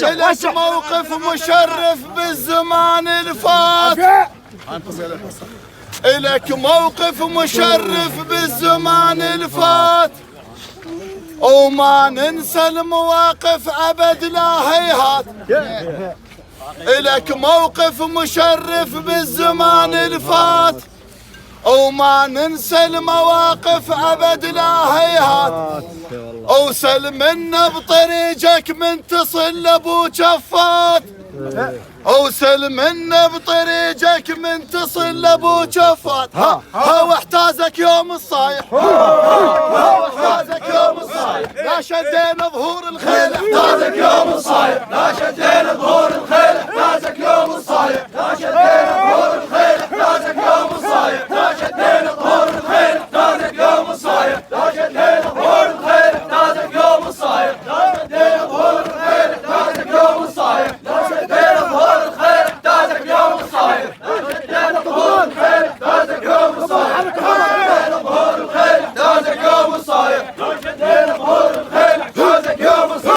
لك موقف مشرف بالزمان الفات، لك موقف مشرف بالزمان الفات، وما ننسى المواقف أبد لا هيهات. لك موقف مشرف بالزمان الفات، وما ننسى المواقف أبد لا هيهات. اوصل منا بطريقك من تصل لابو جفات، اوصل منا بطريقك من تصل لابو جفات. ها واحتازك يوم الصايح، ها واحتازك يوم الصايح، لا شدينا ظهور الخيل. احتازك يوم الصايح، لا شدينا ظهور